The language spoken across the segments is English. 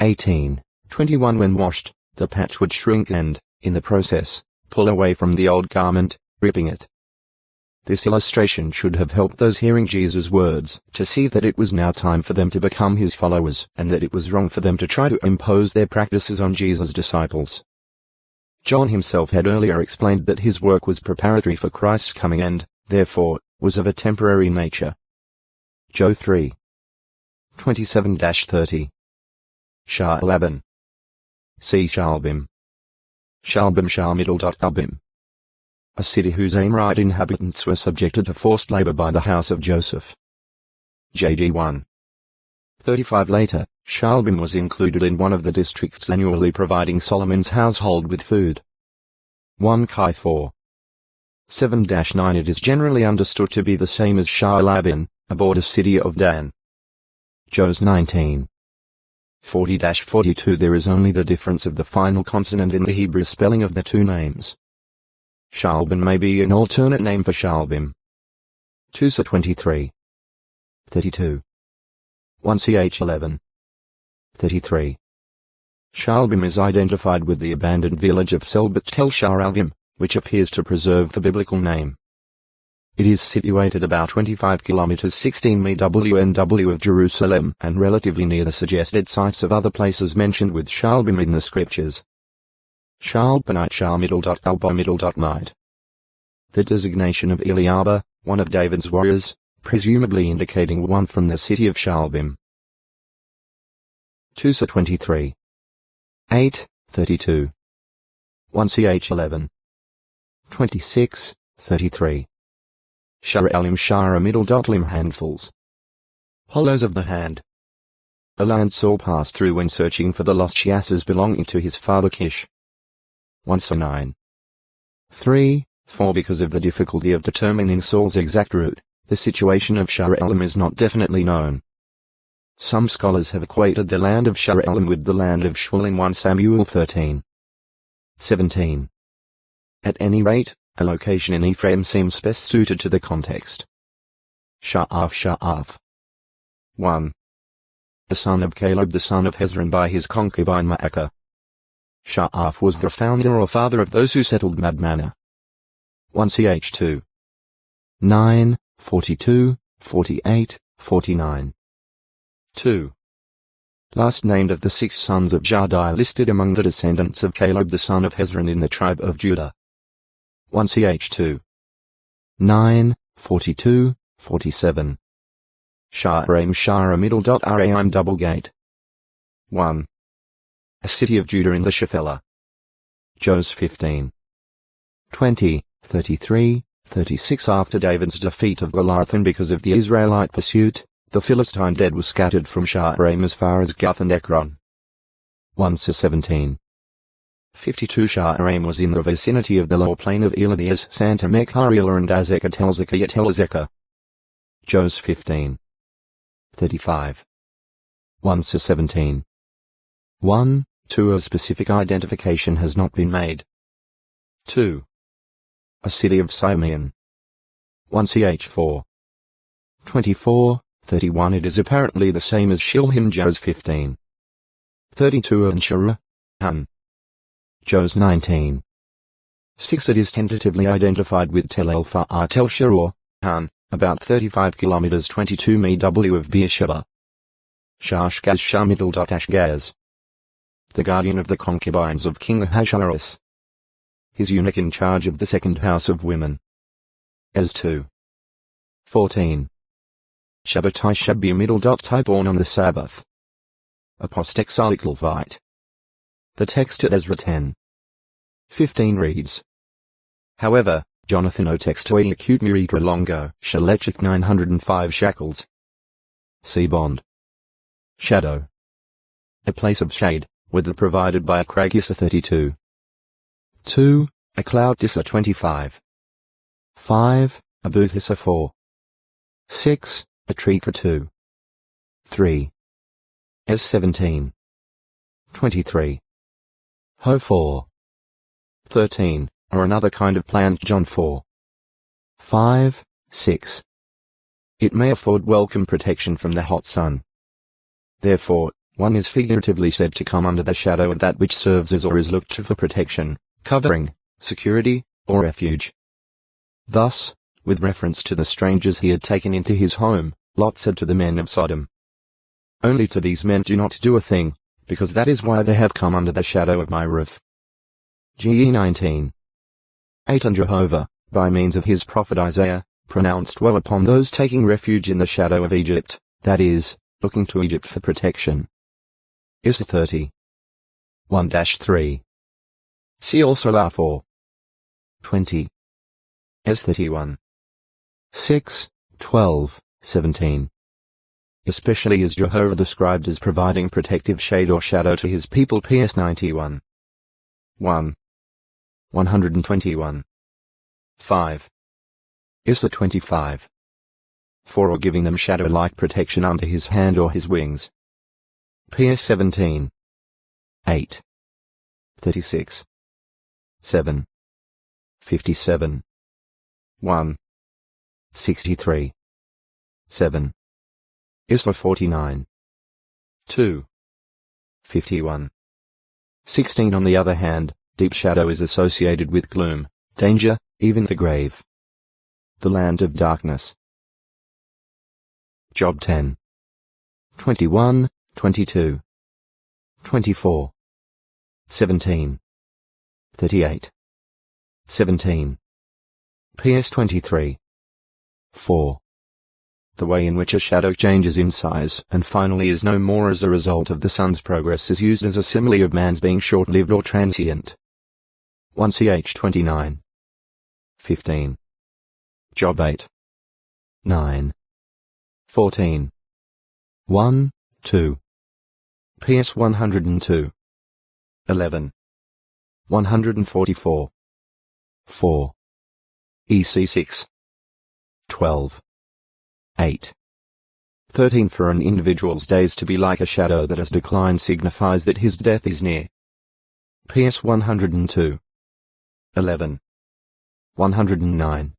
18. 21 When washed, the patch would shrink and, in the process, pull away from the old garment, ripping it. This illustration should have helped those hearing Jesus' words to see that it was now time for them to become his followers and that it was wrong for them to try to impose their practices on Jesus' disciples. John himself had earlier explained that his work was preparatory for Christ's coming and, therefore, was of a temporary nature. Joe 3. 27-30. Sha'alaban. See Shalbim. Shalbim Shalmiddle.Albim. A city whose Amorite inhabitants were subjected to forced labor by the house of Joseph. JD 1. 35 Later, Shalbim was included in one of the districts annually providing Solomon's household with food. 1 Kai 4. 7-9 It is generally understood to be the same as Sha'alaban, a border city of Dan. Jos 19. 40-42 There is only the difference of the final consonant in the Hebrew spelling of the two names. Shalbim may be an alternate name for Shalbim. 2 Sa 23. 32. 1 Ch 11. 33. Shalbim is identified with the abandoned village of Selbet Tel Sharalbim, which appears to preserve the biblical name. It is situated about 25 kilometers 16 MW of Jerusalem and relatively near the suggested sites of other places mentioned with Shalbim in the scriptures. Shalbanite Shalmiddle.Albamiddle.Night. The designation of Eliaba, one of David's warriors, presumably indicating one from the city of Shalbim. 2 Sa 23. 8, 32. 1 Ch 11. 26, 33. Sha'alim Sha'amiddle.Lim Handfuls. Hollows of the hand. A land Saul passed through when searching for the lost Shiasses belonging to his father Kish. 1 Sa 9. 3, 4 Because of the difficulty of determining Saul's exact route, the situation of Sha'alim is not definitely known. Some scholars have equated the land of Sha'alim with the land of Shul in 1 Samuel 13. 17. At any rate, a location in Ephraim seems best suited to the context. Sha'af. 1. The son of Caleb the son of Hezron by his concubine Ma'akah. Sha'af was the founder or father of those who settled Madmannah. 1 Ch 2. 9, 42, 48, 49. 2. Last named of the 6 sons of Jadai listed among the descendants of Caleb the son of Hezron in the tribe of Judah. 1 Ch 2. 9, 42, 47. Sha'araim Sha'aramiddle.Raim Double Gate. 1. A city of Judah in the Shephelah. Jos 15. 20, 33, 36 After David's defeat of Goliath and because of the Israelite pursuit, the Philistine dead was scattered from Sha'araim as far as Gath and Ekron. 1 Sa 17. 52 Sha'araim was in the vicinity of the lower plain of Eladias Santa Mechariela and Azekah Telzekah Telzekah. Jos 15. 35. 1 Sa 17. 1, 2 A specific identification has not been made. 2. A city of Simeon. 1 Ch 4. 24, 31 It is apparently the same as Shilhim Jos 15. 32 and Shura, Han. Jos 19. 6 It is tentatively identified with Tel El Fa'ar Tel Shurur, Han, about 35 kilometers 22 MW of Beersheba. Shashgaz Shamiddle.Ashgaz. The guardian of the concubines of King Ahasuerus. His eunuch in charge of the second house of women. As 2. 14. Shabbatai Shabbi Middle.Type born on the Sabbath. Apostexilic Levite. The text at Ezra 10. 15 reads. However, Jonathan o textoi acute miritra longo, shalecheth 905 shekels. See bond. Shadow. A place of shade, weather provided by a Cragissa 32. 2. A cloud Dissa 25. 5. A Boothissa 4. 6. A Trika 2. 3. S 17. 23. Ho 4. 13. Or another kind of plant John 4. 5, 6. It may afford welcome protection from the hot sun. Therefore, One is figuratively said to come under the shadow of that which serves as or is looked to for protection, covering, security, or refuge. Thus, with reference to the strangers he had taken into his home, Lot said to the men of Sodom, "Only to these men do not do a thing, because that is why they have come under the shadow of my roof." GE 19. 8. And Jehovah, by means of his prophet Isaiah, pronounced woe upon those taking refuge in the shadow of Egypt, that is, looking to Egypt for protection. Is 30. 1-3. See also La 4. 20. S 31. 6, 12, 17. Especially is Jehovah described as providing protective shade or shadow to his people. PS 91. 1. 121. 5. Is 25. 4. Or giving them shadow-like protection under his hand or his wings. PS 17. 8. 36. 7. 57. 1. 63. 7. Isra 49. 2. 51. 16. On the other hand, deep shadow is associated with gloom, danger, even the grave. The land of darkness. Job 10. 21, 22. 24. 17. 38. 17. PS 23. 4. The way in which a shadow changes in size and finally is no more as a result of the sun's progress is used as a simile of man's being short-lived or transient. 1 Ch 29. 15. Job 8. 9. 14. 1, 2. PS 102. 11. 144. 4. EC 6. 12. 8. 13. For an individual's days to be like a shadow that has declined signifies that his death is near. PS 102. 11. 109.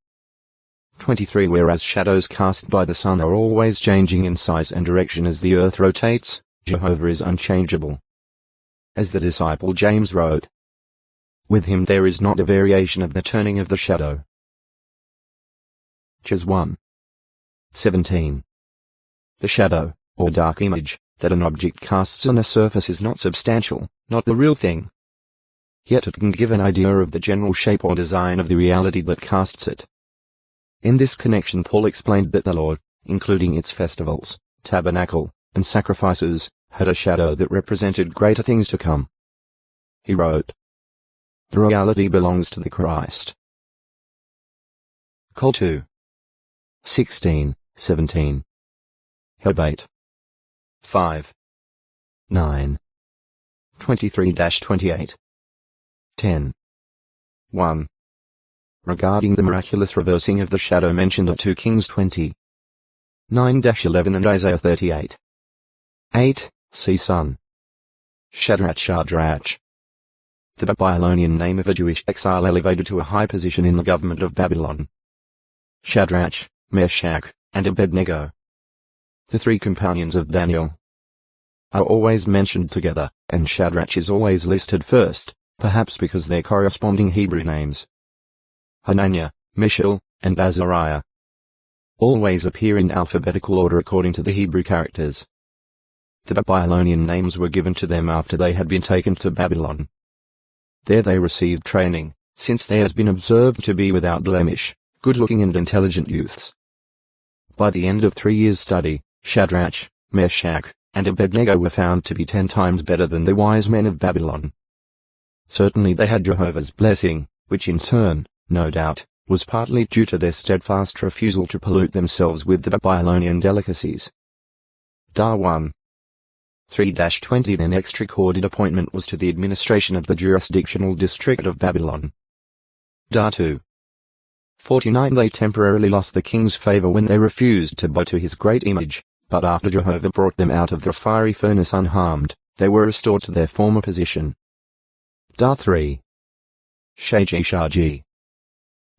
23. Whereas shadows cast by the sun are always changing in size and direction as the earth rotates, Jehovah is unchangeable. As the disciple James wrote, with him there is not a variation of the turning of the shadow. Ches 1. 17. The shadow, or dark image, that an object casts on a surface is not substantial, not the real thing. Yet it can give an idea of the general shape or design of the reality that casts it. In this connection Paul explained that the Lord, including its festivals, tabernacle, and sacrifices, had a shadow that represented greater things to come. He wrote, "The reality belongs to the Christ." Col 2. 16, 17. Heb 8. 5. 9. 23-28. 10. 1. Regarding the miraculous reversing of the shadow mentioned at 2 Kings 20. 9-11 and Isaiah 38. 8. See Sun. Shadrach. The Babylonian name of a Jewish exile elevated to a high position in the government of Babylon. Shadrach, Meshach, and Abednego. The three companions of Daniel are always mentioned together, and Shadrach is always listed first, perhaps because their corresponding Hebrew names, Hananiah, Mishael, and Azariah, always appear in alphabetical order according to the Hebrew characters. The Babylonian names were given to them after they had been taken to Babylon. There they received training, since they had been observed to be without blemish, good-looking and intelligent youths. By the end of 3 years' study, Shadrach, Meshach, and Abednego were found to be 10 times better than the wise men of Babylon. Certainly they had Jehovah's blessing, which in turn, no doubt, was partly due to their steadfast refusal to pollute themselves with the Babylonian delicacies. Dar 1. 3-20 Their next recorded appointment was to the administration of the jurisdictional district of Babylon. Dar 2. 49 They temporarily lost the king's favor when they refused to bow to his great image, but after Jehovah brought them out of the fiery furnace unharmed, they were restored to their former position. Dar 3. Shaji.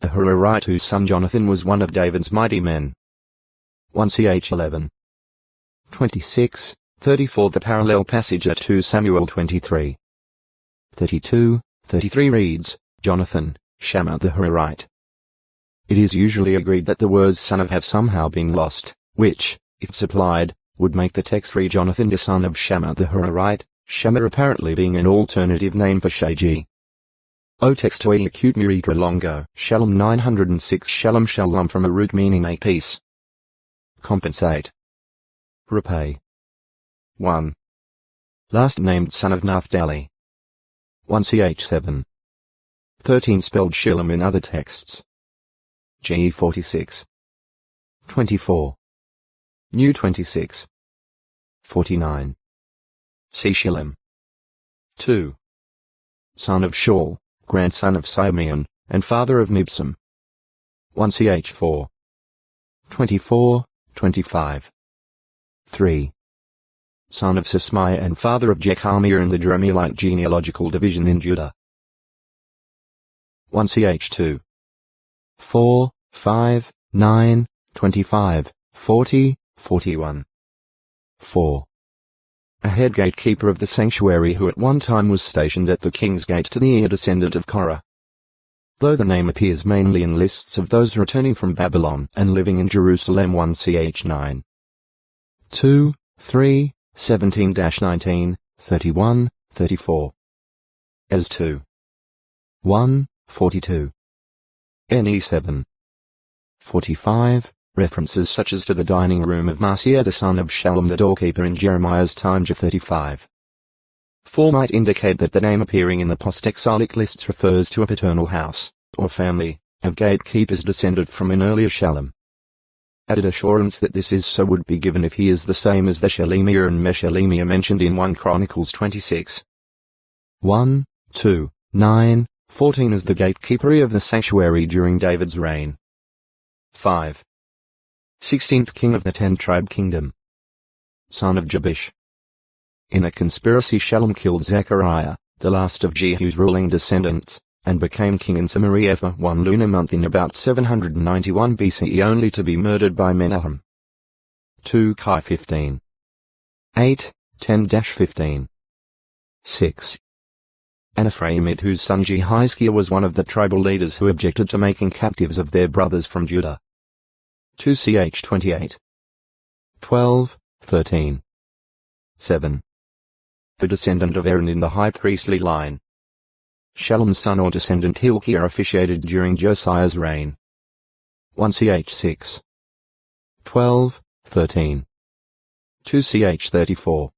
Ahurarite whose son Jonathan was one of David's mighty men. 1 Ch 11. 26, 34. The parallel passage at 2 Samuel 23. 32, 33 reads, Jonathan, Shammah the Hararite. It is usually agreed that the words son of have somehow been lost, which, if supplied, would make the text read Jonathan the son of Shammah the Hararite, Shammah apparently being an alternative name for Shaji. O text to acute miritra longo, Shalom 906 Shalom Shalom from a root meaning make peace. Compensate. Repay. 1. Last named son of Naphtali. 1 ch 7. 13 spelled Shilom in other texts. Ge 46. 24. New 26. 49. See Shilom. 2. Son of Shaul, grandson of Simeon, and father of Mibsam. 1 ch 4. 24, 25. 3. Son of Sismaiah and father of Jechamiah in the Jeremielite genealogical division in Judah. 1 ch 2. 4, 5, 9, 25, 40, 41. 4. A head gatekeeper of the sanctuary who at one time was stationed at the king's gate to the heir descendant of Korah. Though the name appears mainly in lists of those returning from Babylon and living in Jerusalem 1 ch 9. 2, 3, 17-19, 31, 34. As 2. 1, 42. Ne 7. 45. References such as to the dining room of Marcia the son of Shallum the doorkeeper in Jeremiah's time 35. 4 might indicate that the name appearing in the post-exilic lists refers to a paternal house, or family, of gatekeepers descended from an earlier Shallum. Added assurance that this is so would be given if he is the same as the Shelemiah and Meshelemiah mentioned in 1 Chronicles 26. 1, 2, 9, 14 as the gatekeeper of the sanctuary during David's reign. 5. 16th king of the 10-tribe kingdom. Son of Jabesh. In a conspiracy Shallum killed Zechariah, the last of Jehu's ruling descendants, and became king in Samaria for 1 lunar month in about 791 BCE only to be murdered by Menahem. 2 Chi 15. 8, 10-15. 6. An Ephraimite whose son Jehizkiah was one of the tribal leaders who objected to making captives of their brothers from Judah. 2 ch 28. 12, 13. 7. A descendant of Aaron in the high priestly line. Shallum's son or descendant Hilkiah officiated during Josiah's reign. 1 ch 6. 12, 13. 2 ch 34.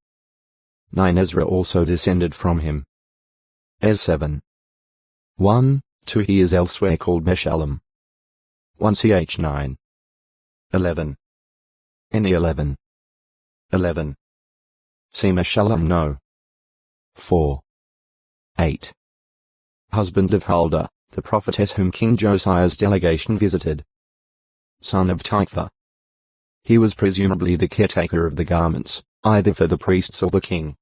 9 Ezra also descended from him. Ez 7. 1, 2 He is elsewhere called Meshullam. 1 ch 9. 11. Ne 11. 11. See Meshullam no. 4. 8. Husband of Huldah, the prophetess whom King Josiah's delegation visited. Son of Tikva. He was presumably the caretaker of the garments, either for the priests or the king.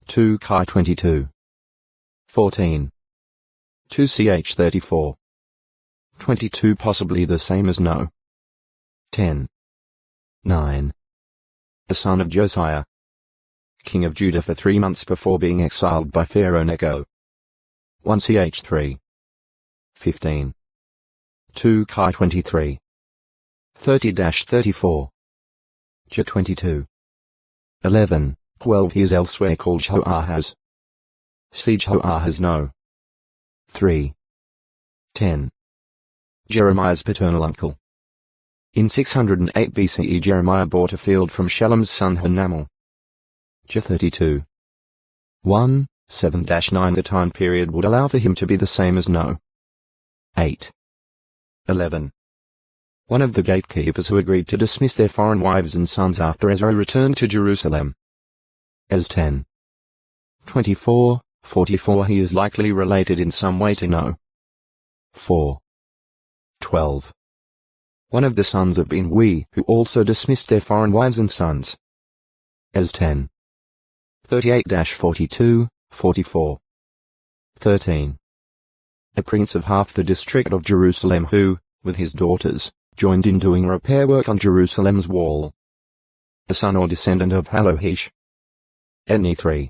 2 Chi 22. 14. 2 ch 34. 22 possibly the same as no. 10. 9. A son of Josiah, king of Judah for 3 months before being exiled by Pharaoh Necho. 1 ch 3. 15. 2 Chi 23. 30-34. J 22. 11, 12 He is elsewhere called Jehoahaz. See Jehoahaz no. 3. 10. Jeremiah's paternal uncle. In 608 BCE Jeremiah bought a field from Shallum's son Hanamel. J 32. 1, 7-9 The time period would allow for him to be the same as no. 8. 11. One of the gatekeepers who agreed to dismiss their foreign wives and sons after Ezra returned to Jerusalem. Ez 10. 24, 44 He is likely related in some way to no. 4. 12. One of the sons of Binwi who also dismissed their foreign wives and sons. Ez 10. 38-42, 44. 13. A prince of half the district of Jerusalem who, with his daughters, joined in doing repair work on Jerusalem's wall. a son or descendant of Halohish. Eni 3.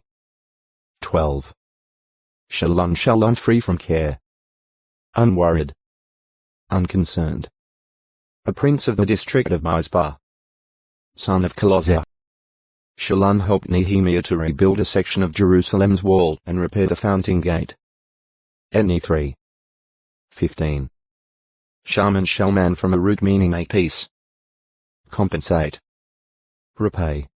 12. Shalon free from care. Unworried. Unconcerned. A prince of the district of Mizpah. Son of Kolossia. Shalon helped Nehemiah to rebuild a section of Jerusalem's wall and repair the fountain gate. Eni 3. 15. Shalman from a root meaning make peace. Compensate. Repay.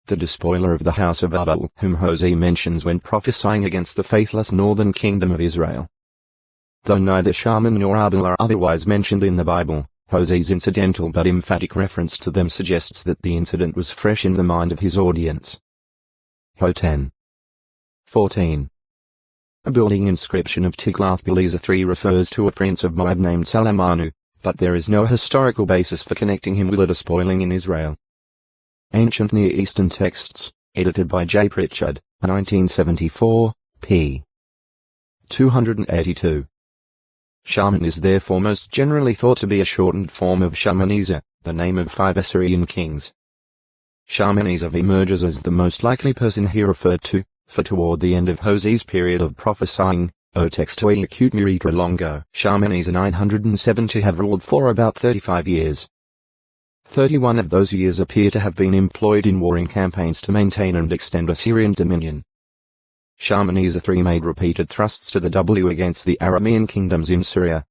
The despoiler of the house of Abel, whom Hosea mentions when prophesying against the faithless northern kingdom of Israel. Though neither Shaman nor Abel are otherwise mentioned in the Bible, Hosea's incidental but emphatic reference to them suggests that the incident was fresh in the mind of his audience. Ho 10. 14. A building inscription of Tiglath-Pileser III refers to a prince of Moab named Salamanu, but there is no historical basis for connecting him with a despoiling in Israel. Ancient Near Eastern Texts, edited by J. Pritchard, 1974, p. 282. Shaman is therefore most generally thought to be a shortened form of Shalmaneser, the name of 5 Assyrian kings. Shalmaneser emerges as the most likely person here referred to, for toward the end of Hosea's period of prophesying, O textoi acute miritra longo, Shalmaneser 907 to have ruled for about 35 years. 31 of those years appear to have been employed in warring campaigns to maintain and extend Assyrian dominion. Shalmaneser III made repeated thrusts to the W against the Aramean kingdoms in Syria.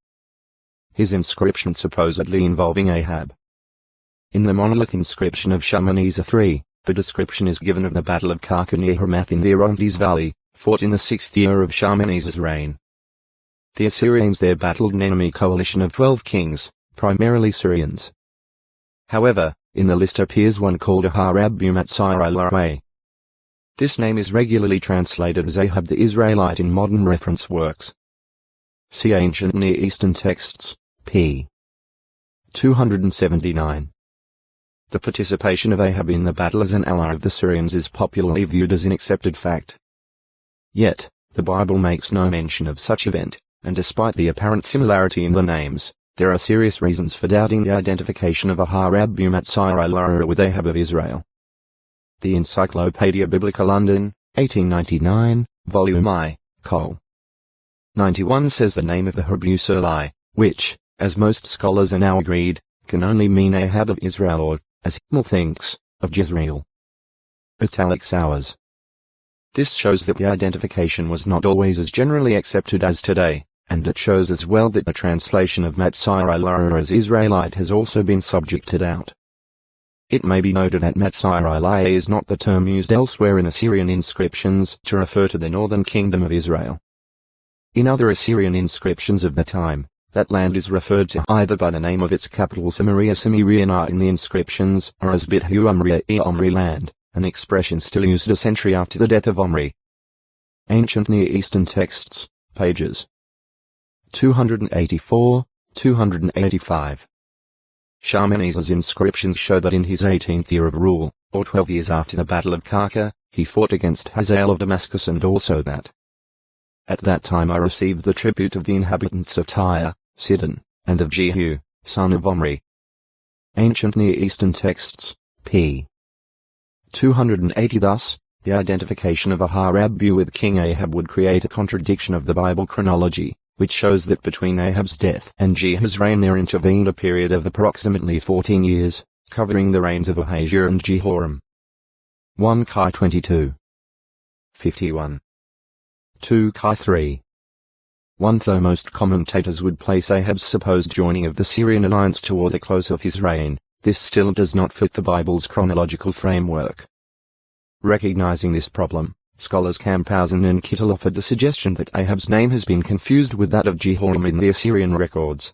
His inscription supposedly involving Ahab. In the monolith inscription of Shalmaneser III, a description is given of the Battle of Karka near Hamath in the Orontes Valley, fought in the 6th year of Shalmaneser's reign. The Assyrians there battled an enemy coalition of 12 kings, primarily Syrians. However, in the list appears one called Ahab-Bumatsir-Ilawe. This name is regularly translated as Ahab the Israelite in modern reference works. See Ancient Near Eastern Texts, p. 279. The participation of Ahab in the battle as an ally of the Syrians is popularly viewed as an accepted fact. Yet, the Bible makes no mention of such event, and despite the apparent similarity in the names, there are serious reasons for doubting the identification of Ahab-Bumatsir-Ilawe with Ahab of Israel. The Encyclopaedia Biblica London, 1899, Volume I, Col. 91 says the name of the Hebrew which, as most scholars are now agreed, can only mean Ahab of Israel or, as Himmel thinks, of Jezreel. Italics hours. This shows that the identification was not always as generally accepted as today, and it shows as well that the translation of Matsir-Ilawe as Israelite has also been subject to doubt. It may be noted that Matsir-Ilawe is not the term used elsewhere in Assyrian inscriptions to refer to the northern kingdom of Israel. In other Assyrian inscriptions of the time, that land is referred to either by the name of its capital Samaria in the inscriptions or as Bithu Omri land, an expression still used a century after the death of Omri. Ancient Near Eastern Texts, pages 284, 285. Shalmaneser's inscriptions show that in his 18th year of rule, or 12 years after the Battle of Karka, he fought against Hazael of Damascus, and also that at that time I received the tribute of the inhabitants of Tyre, Sidon, and of Jehu, son of Omri. Ancient Near Eastern Texts, p. 280. Thus, the identification of Ahab with King Ahab would create a contradiction of the Bible chronology, which shows that between Ahab's death and Jehu's reign there intervened a period of approximately 14 years, covering the reigns of Ahijah and Jehoram. 1 Kai 22. 51. 2 Kai 3. 1. Though most commentators would place Ahab's supposed joining of the Syrian alliance toward the close of his reign, this still does not fit the Bible's chronological framework. Recognizing this problem, scholars Camphausen and Kittel offered the suggestion that Ahab's name has been confused with that of Jehoram in the Assyrian records.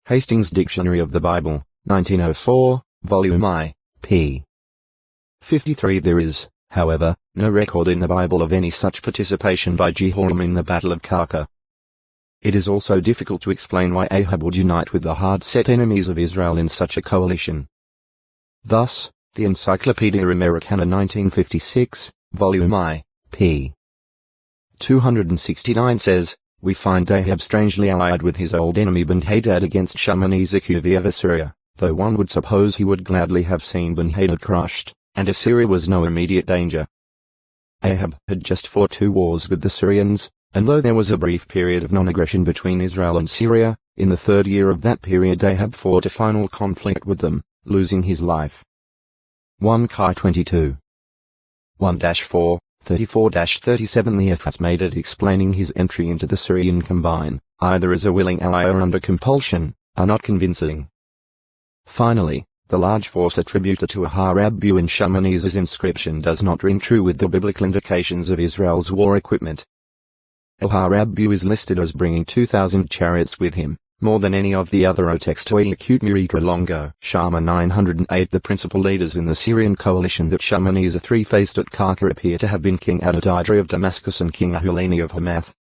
Hastings' Dictionary of the Bible, 1904, Volume I, p. 53. There is, however, no record in the Bible of any such participation by Jehoram in the Battle of Karka. It is also difficult to explain why Ahab would unite with the hard-set enemies of Israel in such a coalition. Thus, the Encyclopaedia Americana 1956, Volume I, p. 269 says, we find Ahab strangely allied with his old enemy Ben-Hadad against Shalmaneser Cuvi of Assyria, though one would suppose he would gladly have seen Ben-Hadad crushed, and Assyria was no immediate danger. Ahab had just fought 2 wars with the Syrians, and though there was a brief period of non-aggression between Israel and Syria, in the 3rd year of that period Ahab fought a final conflict with them, losing his life. 1 Kai 22. 1-4, 34-37 The efforts made at explaining his entry into the Syrian combine, either as a willing ally or under compulsion, are not convincing. Finally, the large force attributed to Ahab in Shalmaneser's inscription does not ring true with the biblical indications of Israel's war equipment. Ahab is listed as bringing 2,000 chariots with him, more than any of the other Otextoi Acute Longo. Shalma 908 The principal leaders in the Syrian coalition that Shalmaneser III faced at Karka appear to have been King Adadidri of Damascus and King Ahulani of Hamath.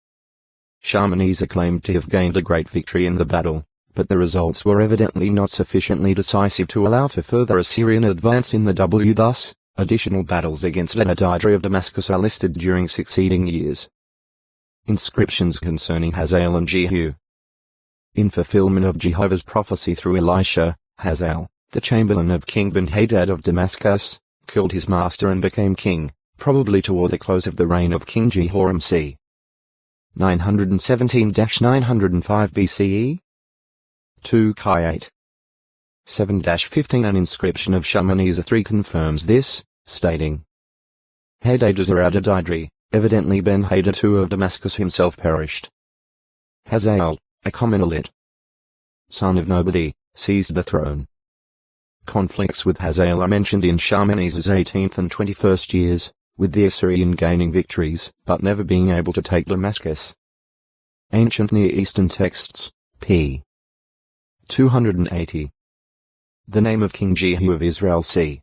Shalmaneser claimed to have gained a great victory in the battle, but the results were evidently not sufficiently decisive to allow for further Assyrian advance in the Thus, additional battles against Adadidri of Damascus are listed during succeeding years. Inscriptions concerning Hazael and Jehu. In fulfillment of Jehovah's prophecy through Elisha, Hazael, the chamberlain of King Ben-Hadad of Damascus, killed his master and became king, probably toward the close of the reign of King Jehoram c. 917-905 BCE. 2 Kai 8. 7-15 An inscription of Shalmaneser III confirms this, stating, Hadadezer Adadidri, evidently Ben-Hadad II of Damascus himself perished. Hazael, a Commonalit, son of nobody, seized the throne. Conflicts with Hazael are mentioned in Shalmaneser's 18th and 21st years, with the Assyrian gaining victories, but never being able to take Damascus. Ancient Near Eastern Texts, p. 280. The name of King Jehu of Israel c.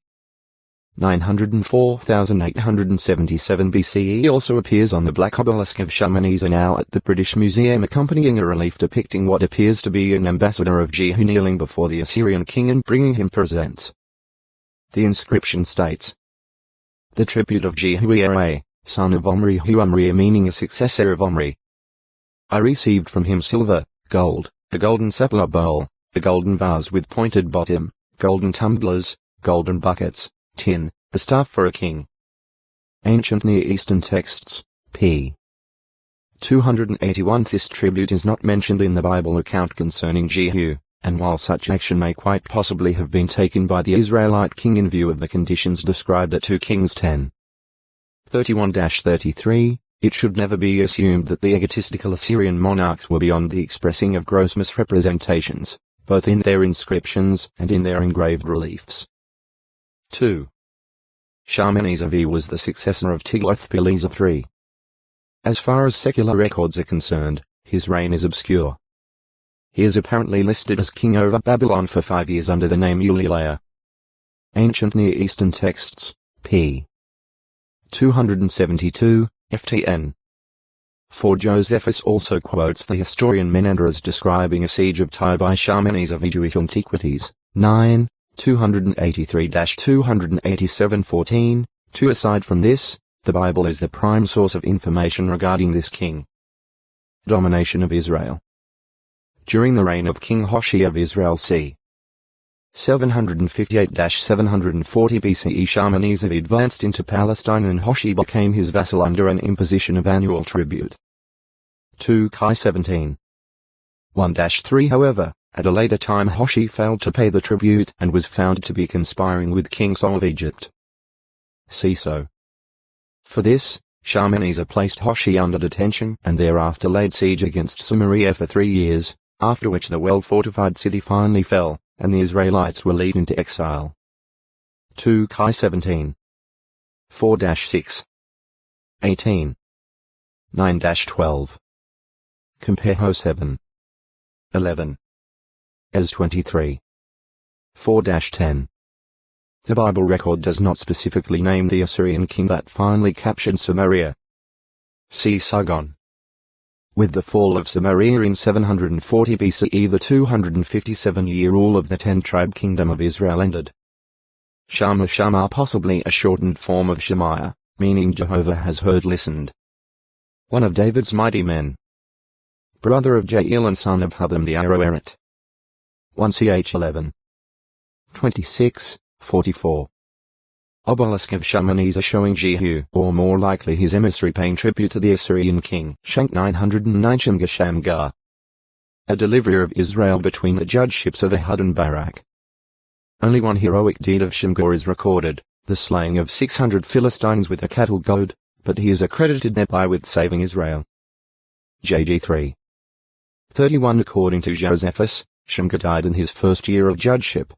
904,877 BCE also appears on the black obelisk of Shalmaneser now at the British Museum, accompanying a relief depicting what appears to be an ambassador of Jehu kneeling before the Assyrian king and bringing him presents. The inscription states, The tribute of Jehu Era, son of Omri Hu Omri, meaning a successor of Omri. I received from him silver, gold, a golden sapphire bowl, a golden vase with pointed bottom, golden tumblers, golden buckets, tin, a staff for a king. Ancient Near Eastern Texts, p. 281 This tribute is not mentioned in the Bible account concerning Jehu, and while such action may quite possibly have been taken by the Israelite king in view of the conditions described at 2 Kings 10. 31-33, it should never be assumed that the egotistical Assyrian monarchs were beyond the expressing of gross misrepresentations, both in their inscriptions and in their engraved reliefs. 2. Shalmaneser V was the successor of Tiglath-Pileser III. As far as secular records are concerned, his reign is obscure. He is apparently listed as king over Babylon for 5 years under the name Ulilea. Ancient Near Eastern Texts, p. 272, ftn. 4 Josephus also quotes the historian Menander as describing a siege of Tyre by Shalmaneser v. Jewish Antiquities, 9, 283-287-14. 2 Aside from this, the Bible is the prime source of information regarding this king. Domination of Israel. During the reign of King Hoshea of Israel c. 758-740 BCE, Shalmaneser advanced into Palestine and Hoshea became his vassal under an imposition of annual tribute. 2 Kai 17. 1-3 However, at a later time Hoshea failed to pay the tribute and was found to be conspiring with King Sawm of Egypt. See so. For this, Shalmaneser placed Hoshea under detention and thereafter laid siege against Samaria for 3 years, after which the well-fortified city finally fell, and the Israelites were led into exile. 2 Kai 17. 4-6. 18. 9-12. Compare Ho 7. 11. Es 23. 4-10. The Bible record does not specifically name the Assyrian king that finally captured Samaria. See Sargon. With the fall of Samaria in 740 BCE, the 257-year rule of the 10-tribe kingdom of Israel ended. Shammah, possibly a shortened form of Shemaiah, meaning Jehovah has heard, listened. One of David's mighty men. Brother of Jael and son of Hutham the Aroerit. 1 Ch 11. 26, 44. Obelisk of Shalmaneser showing Jehu, or more likely his emissary, paying tribute to the Assyrian king. Shank 909 Shamgar Shamgar. A deliverer of Israel between the judgeships of Ehud and Barak. Only one heroic deed of Shamgar is recorded, the slaying of 600 Philistines with a cattle goad, but he is accredited thereby with saving Israel. JG 3. 31 According to Josephus, Shamgar died in his first year of judgeship.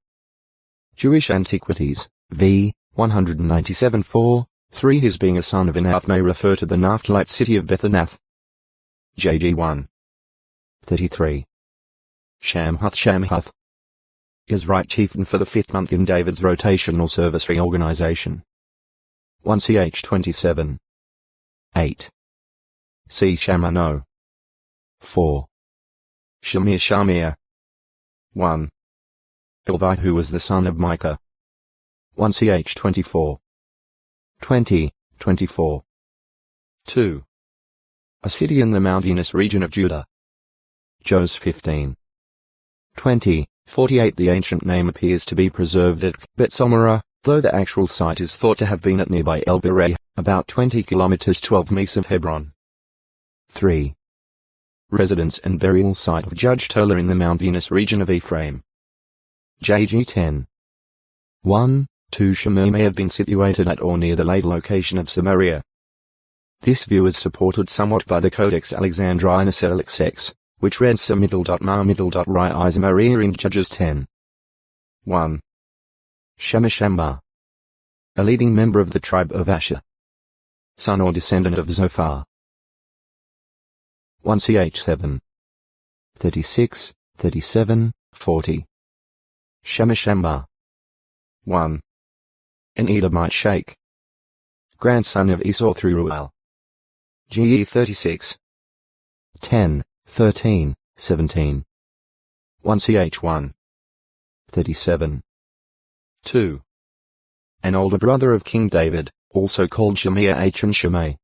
Jewish Antiquities, v. 197 4, 3 His being a son of Anath may refer to the Naphthalite city of Bethanath. JG 1. 33. Shamhuth is right chieftain for the 5th month in David's rotational service reorganization. 1 Ch 27. 8. C. Shamano. 4. Shamir. 1. Ilvi, who was the son of Micah. 1 Ch 24. 20, 24. 2. A city in the mountainous region of Judah. Jos 15. 20, 48. The ancient name appears to be preserved at Bethsomera, though the actual site is thought to have been at nearby El Bereh, about 20 kilometers 12 miles of Hebron. 3. Residence and burial site of Judge Tola in the mountainous region of Ephraim. JG 10. 1, 2 Shamir may have been situated at or near the late location of Samaria. This view is supported somewhat by the Codex Alexandrinus LXX, which read Samaria Samaria in Judges 10. 1. Shemashamba. A leading member of the tribe of Asher. Son or descendant of Zophar. 1 Ch 7. 36, 37, 40. Shemashamba. 1. An Edomite sheikh. Grandson of Esau through Ruel. GE 36. 10, 13, 17. 1 Ch 1. 37. 2. An older brother of King David, also called Shemaiah and Shimei.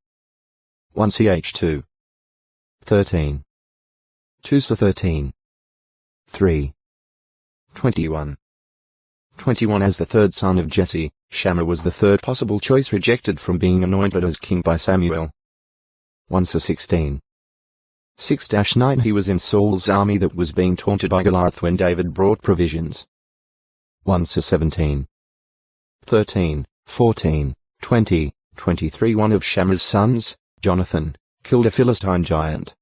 1 Ch 2. 13. 2 13. 3. 21. 21 As the third son of Jesse, Shammah was the third possible choice rejected from being anointed as king by Samuel. 1 16. 6-9 He was in Saul's army that was being taunted by Goliath when David brought provisions. 1 17. 13, 14, 20, 23 One of Shammah's sons, Jonathan, killed a Philistine giant.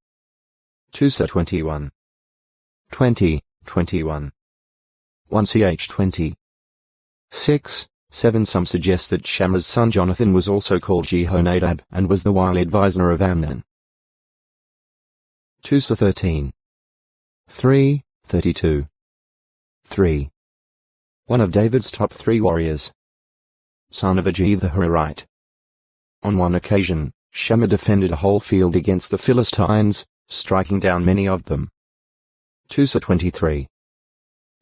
2 21. 20, 21. 1 Ch 20. 6, 7 Some suggest that Shammah's son Jonathan was also called Jehonadab and was the wily advisor of Amnon. 2 13. 3, 32. 3. One of David's top 3 warriors. Son of Agee the Hararite. On one occasion, Shammah defended a whole field against the Philistines, striking down many of them. 2 23.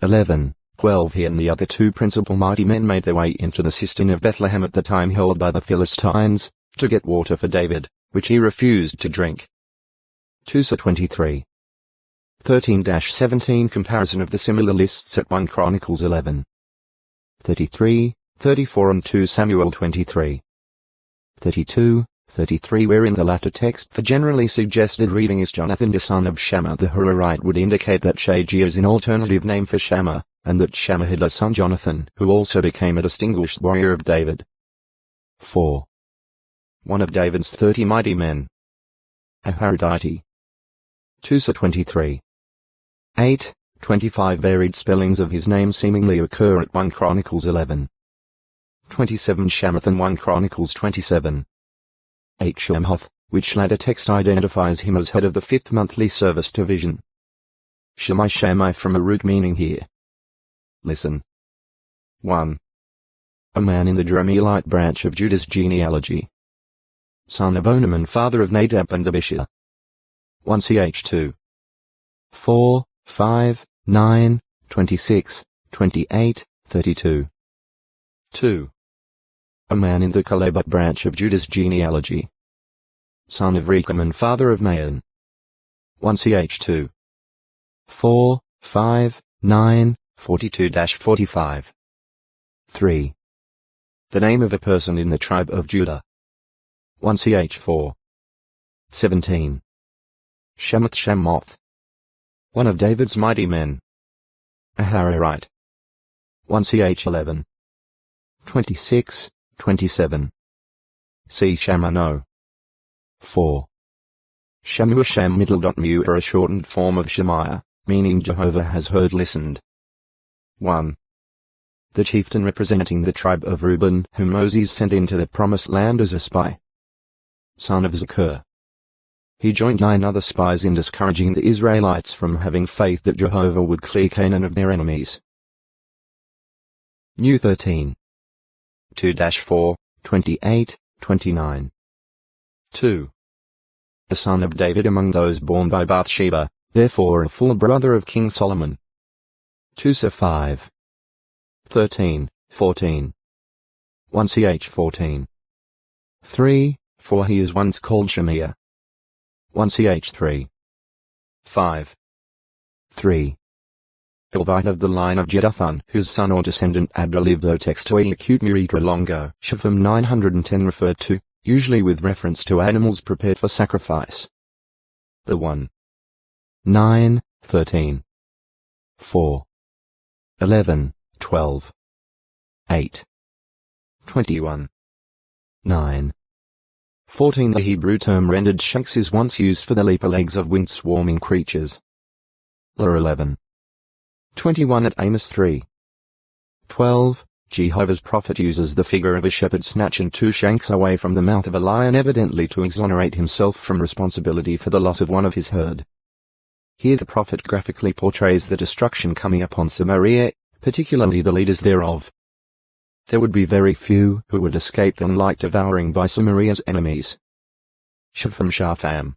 11, 12 He and the other 2 principal mighty men made their way into the cistern of Bethlehem at the time held by the Philistines, to get water for David, which he refused to drink. 2 23. 13-17 Comparison of the similar lists at 1 Chronicles 11. 33, 34 and 2 Samuel 23. 32, 33 Where in the latter text the generally suggested reading is Jonathan the son of Shammah the Hararite would indicate that Shagi is an alternative name for Shammah, and that Shammah had a son Jonathan who also became a distinguished warrior of David. 4. One of David's 30 mighty men. A Haradite. 2 23. 8, 25 Varied spellings of his name seemingly occur at 1 Chronicles 11. 27 Shamathan 1 Chronicles 27. 8 Shamhuth, which latter text identifies him as head of the 5th monthly service division. Shammai from a root meaning here. Listen. 1. A man in the Jerahmeelite branch of Judah's genealogy. Son of Onam and father of Nadab and Abishua. 1 Ch 2. 4, 5, 9, 26, 28, 32. 2. A man in the Calebite branch of Judah's genealogy. Son of Recham and father of Maon. 1 Ch 2. 4, 5, 9, 42-45. 3. The name of a person in the tribe of Judah. 1ch 4. 17. Shemoth. One of David's mighty men. A Hararite. 1ch 11. 26, 27. See Shamano. 4. Shamu middle.mu are a shortened form of Shemaiah, meaning Jehovah has heard listened. 1. The chieftain representing the tribe of Reuben whom Moses sent into the promised land as a spy. Son of Zakat. He joined 9 other spies in discouraging the Israelites from having faith that Jehovah would clear Canaan of their enemies. New 13. 2-4, 28, 29. 2. A son of David among those born by Bathsheba, therefore a full brother of King Solomon. 2 5. 13, 14. 1ch 14. 3, for he is once called Shemiah. 1ch 3. 5. 3. A Levite of the line of Jeduthun, whose son or descendant Abda lived though textually acute miritra longo. Shaphem 910 referred to, usually with reference to animals prepared for sacrifice. The 1. 9, 13. 4. 11, 12. 8. 21. 9. 14. The Hebrew term rendered shakes is once used for the leaper legs of winged swarming creatures. 11. 21 at Amos 3. 12. Jehovah's prophet uses the figure of a shepherd snatching 2 shanks away from the mouth of a lion evidently to exonerate himself from responsibility for the loss of one of his herd. Here the prophet graphically portrays the destruction coming upon Samaria, particularly the leaders thereof. There would be very few who would escape them like devouring by Samaria's enemies. Shaphem.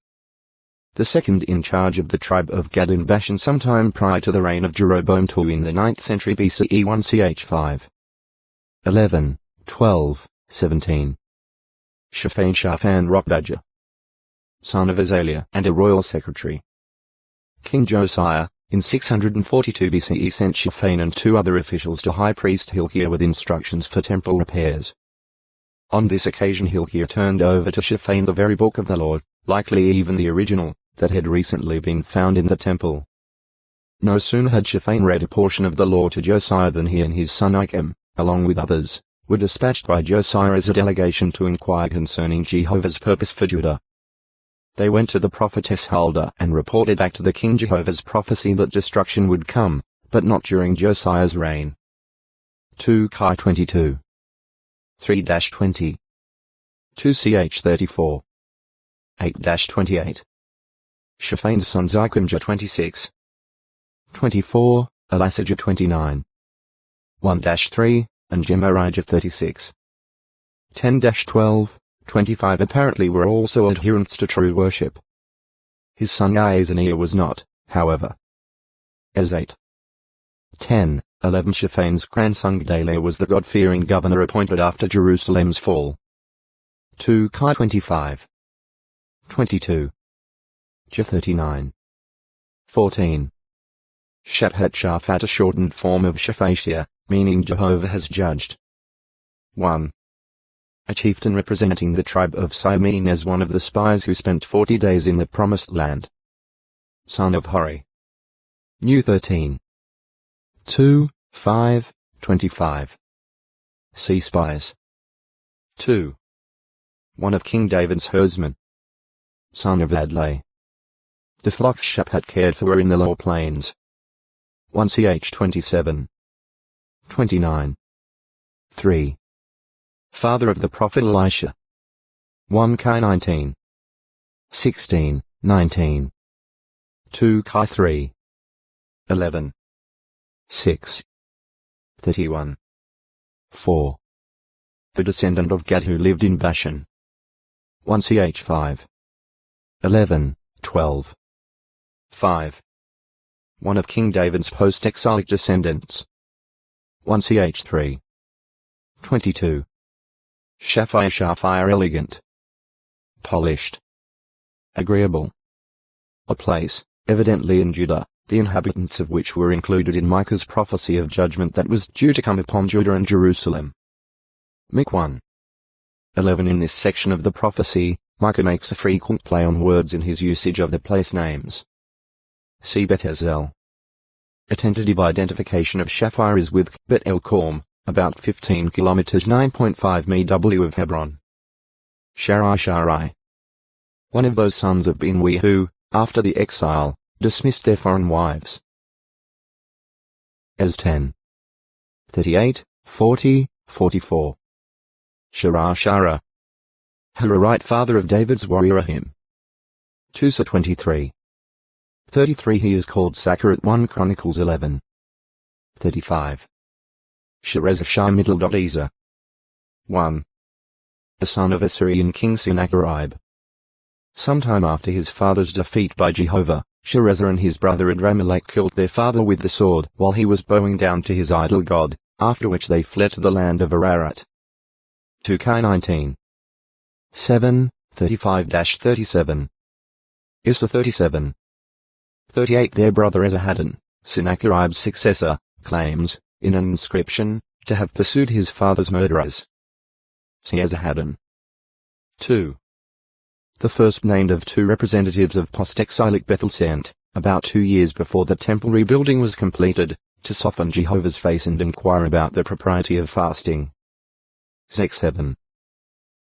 The second in charge of the tribe of Gad in Bashan sometime prior to the reign of Jeroboam II in the 9th century BCE 1ch 5. 11, 12, 17. Shaphan Rockbadger. Son of Azaliah and a royal secretary. King Josiah, in 642 BCE sent Shaphan and 2 other officials to high priest Hilkiah with instructions for temple repairs. On this occasion Hilkiah turned over to Shaphan the very book of the Lord, likely even the original, that had recently been found in the temple. No sooner had Shaphan read a portion of the law to Josiah than he and his son Achim, along with others, were dispatched by Josiah as a delegation to inquire concerning Jehovah's purpose for Judah. They went to the prophetess Huldah and reported back to the king Jehovah's prophecy that destruction would come, but not during Josiah's reign. 2ch 22. 3-20. 2ch 34. 8-28. Shaphan's sons Achimjah 26. 24, Elasijah 29. 1-3, and Jemarijah 36. 10-12, 25 apparently were also adherents to true worship. His son Yaazaniah was not, however. As 8. 10, 11 Shaphan's grandson Gedaliah was the God-fearing governor appointed after Jerusalem's fall. 2ch 25. 22. 39. 14. Shaphat a shortened form of Shaphatia, meaning Jehovah has judged. 1. A chieftain representing the tribe of Simeon as one of the spies who spent 40 days in the promised land. Son of Hori. New 13. 2, 5, 25. See spies. 2. One of King David's herdsmen. Son of Adlai. The flocks Shaphat cared for were in the lower plains. 1ch 27. 29. 3. Father of the prophet Elisha. 1ch 19. 16, 19. 2ch 3. 11. 6. 31. 4. A descendant of Gad who lived in Bashan. 1ch 5. 11, 12. 5. One of King David's post-exilic descendants. 1ch 3. 22. Shaphiah elegant. Polished. Agreeable. A place, evidently in Judah, the inhabitants of which were included in Micah's prophecy of judgment that was due to come upon Judah and Jerusalem. Mic 1. 11. In this section of the prophecy, Micah makes a frequent play on words in his usage of the place names. See Bet Ezel. A tentative identification of Shaphir is with Bet El Korm, about 15 kilometers 9.5 MW of Hebron. Sharai. One of those sons of Binwi who, after the exile, dismissed their foreign wives. As 10. 38, 40, 44. Shara. Hararite, father of David's warrior Ahim. Tusa 23. 33. He is called Sakar at 1 Chronicles 11. 35. Sherezashai Middle.Ezer. 1. A son of Assyrian king Sennacherib. Sometime after his father's defeat by Jehovah, Sherezer and his brother Adramelech killed their father with the sword while he was bowing down to his idol god, after which they fled to the land of Ararat. 2K 19. 7, 35-37. Issa 37. 38. Their brother Esarhaddon, Sennacherib's successor, claims, in an inscription, to have pursued his father's murderers. See Esarhaddon. 2. The first named of two representatives of post-exilic Bethel sent, about 2 years before the temple rebuilding was completed, to soften Jehovah's face and inquire about the propriety of fasting. Zech 7.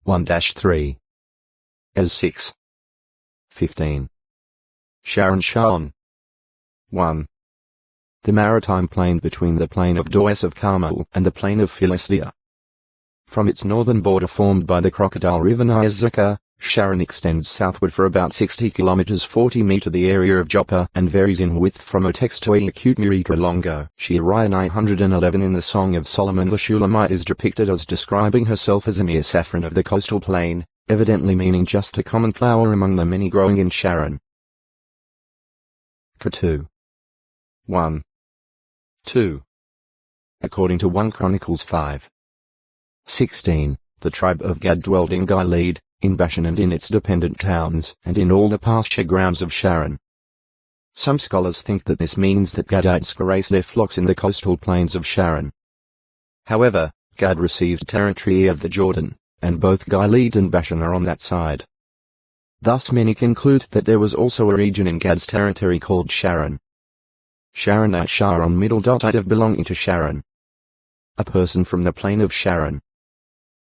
1-3. As 6. 15. Sharon. 1. The maritime plain between the plain of Does of Carmel and the plain of Philistia. From its northern border formed by the Crocodile River Zakat, Sharon extends southward for about 60 kilometers 40 meter the area of Joppa and varies in width from Otex to Acute Muritra Longo. Shariah 911. In the Song of Solomon, the Shulamite is depicted as describing herself as a mere saffron of the coastal plain, evidently meaning just a common flower among the many growing in Sharon. K2. 1. 2. According to 1 Chronicles 5. 16, the tribe of Gad dwelled in Gilead, in Bashan and in its dependent towns, and in all the pasture grounds of Sharon. Some scholars think that this means that Gadites grazed their flocks in the coastal plains of Sharon. However, Gad received territory of the Jordan, and both Gilead and Bashan are on that side. Thus many conclude that there was also a region in Gad's territory called Sharon. Sharon at Sharon middle.itive belonging to Sharon. A person from the plain of Sharon.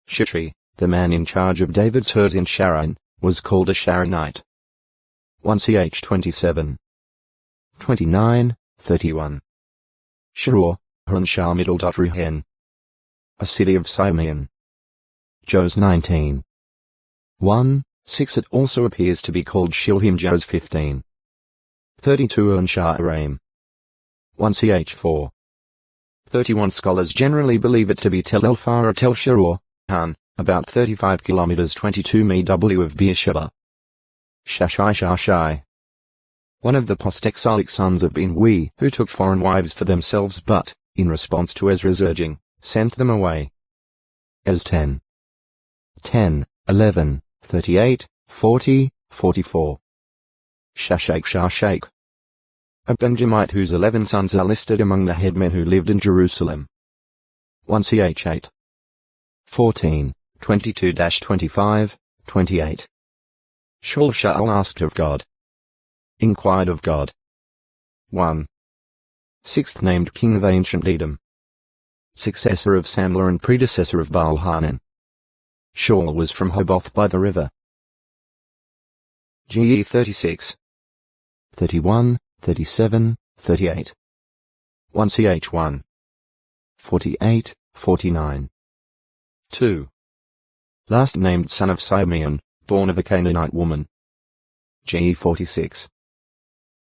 Shitri, the man in charge of David's herd in Sharon, was called a Sharonite. 1 Ch 27. 29, 31. Shuror, Huranshah middle.Ruhen. A city of Simeon. Jos 19. 1, 6. It also appears to be called Shilhim. Jos 15. 32. Uranshah Aram. 1 Ch 4. 31. Scholars generally believe it to be Tel El-Farah Tel Shuror, Han, about 35 kilometers 22 MW of Beersheba. Shashai. One of the post-exilic sons of Binwi who took foreign wives for themselves but, in response to Ezra's urging, sent them away. As 10. 10, 11, 38, 40, 44. Shashak. A Benjamite whose 11 sons are listed among the headmen who lived in Jerusalem. 1 Ch 8. 14, 22-25, 28. Shaul asked of God. Inquired of God. 1. Sixth named king of ancient Edom. Successor of Samlah and predecessor of Baal-Hanan. Shaul was from Hoboth by the river. GE 36. 31, 37, 38. 1 Ch 1. 48, 49. 2. Last named son of Simeon, born of a Canaanite woman. GE 46.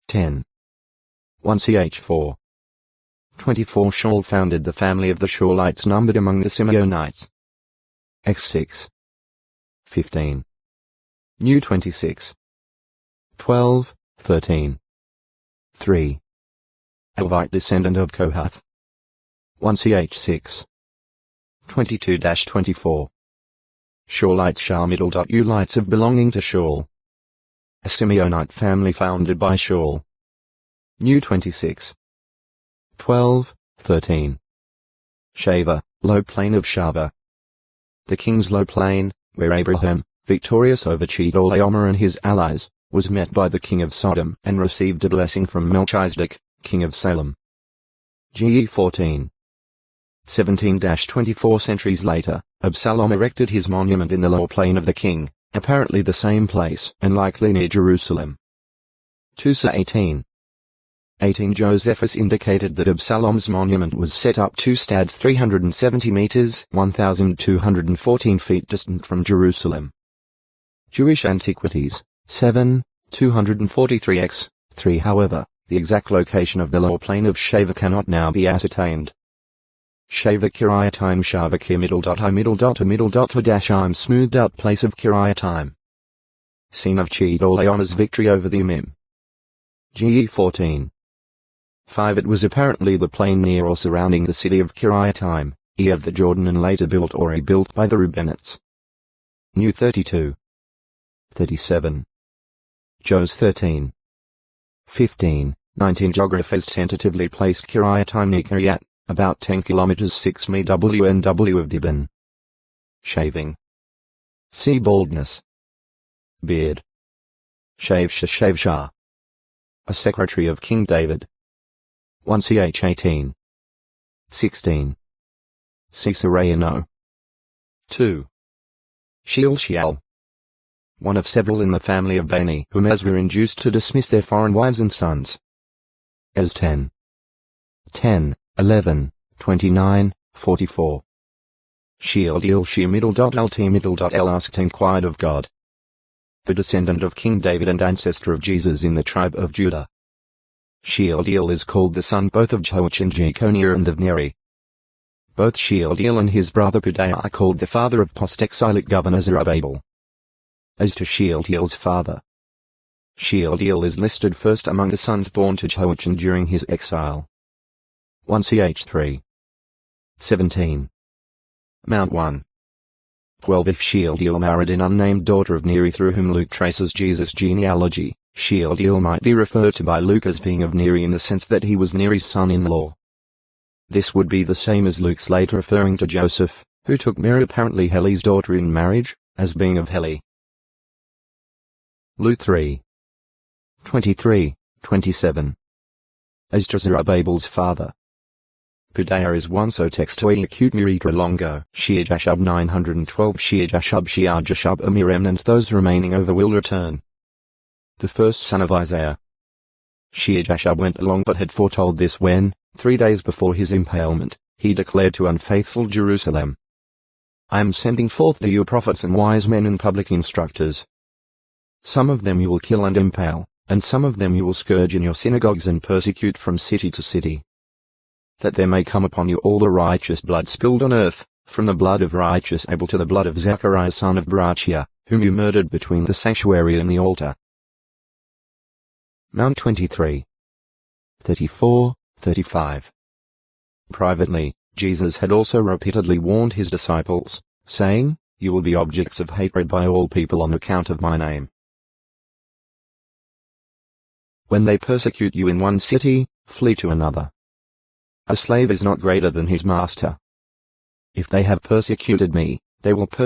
10. 1 Ch 4. 24. Shaul founded the family of the Shaulites numbered among the Simeonites. X 6. 15. New 26. 12, 13. 3. Levite descendant of Kohath. 1 Ch 6. 22-24. Shaulites Ulites of belonging to Shaul. A Simeonite family founded by Shaul. New 26. 12, 13. Shava, low plain of Shava. The king's low plain, where Abraham, victorious over Chedorlaomer and his allies, was met by the king of Sodom and received a blessing from Melchizedek, king of Salem. GE 14. 17-24 centuries later, Absalom erected his monument in the lower plain of the king, apparently the same place and likely near Jerusalem. 2sa 18. 18 Josephus indicated that Absalom's monument was set up 2 stads 370 meters 1,214 feet distant from Jerusalem. Jewish Antiquities, 7, 243x, 3 However, the exact location of the lower plain of Shava cannot now be ascertained. Shava Kiriatime Shava Kir middle dot I middle dot a middle dot a dash I'm smoothed out place of Kiriatime. Scene of Chedorlaomer's victory over the Ummim. GE 14. 5 It was apparently the plain near or surrounding the city of Kiriatime, of the Jordan and later built or rebuilt by the Reubenites. New 32. 37. Jos 13. 15, 19 Geographers tentatively placed Kiriatime near Kiryat, about 10 kilometers 6 mi WNW of Dibon. Shaving. See baldness. Beard. Shavshah. A secretary of King David. 1ch 18. 16. Caesariano. 2. Shealtiel. One of several in the family of Bani whom Ezra induced to dismiss their foreign wives and sons. As 10. 10, 11, 29, 44. Shealtiel she middle dot lt middle dot l asked inquired of God. A descendant of King David and ancestor of Jesus in the tribe of Judah. Shealtiel is called the son both of Jehoiach and Jeconiah and of Neri. Both Shealtiel and his brother Pedaiah are called the father of post-exilic governor Zerubbabel. As to Shealtiel's father, Shealtiel is listed first among the sons born to Jehoiachin during his exile. 1ch 3. 17. Mount 1. 12 If Shealtiel married an unnamed daughter of Neri through whom Luke traces Jesus' genealogy, Shealtiel might be referred to by Luke as being of Neri in the sense that he was Neri's son-in-law. This would be the same as Luke's later referring to Joseph, who took Mary apparently Heli's daughter in marriage, as being of Heli. Luke 3. 23, 27. As to Zerubbabel's father. Pedaiah is one so textoi acute miritra longo, Shear-Jashub 912 Shear-Jashub Shear-Jashub Amir remnant those remaining over will return. The first son of Isaiah. Shear-Jashub went along but had foretold this when, 3 days before his impalement, he declared to unfaithful Jerusalem, I am sending forth to you prophets and wise men and public instructors. Some of them you will kill and impale, and some of them you will scourge in your synagogues and persecute from city to city. That there may come upon you all the righteous blood spilled on earth, from the blood of righteous Abel to the blood of Zechariah son of Barachia, whom you murdered between the sanctuary and the altar. Mount 23. 34, 35. Privately, Jesus had also repeatedly warned his disciples, saying, You will be objects of hatred by all people on account of my name. When they persecute you in one city, flee to another. A slave is not greater than his master. If they have persecuted me, they will persecute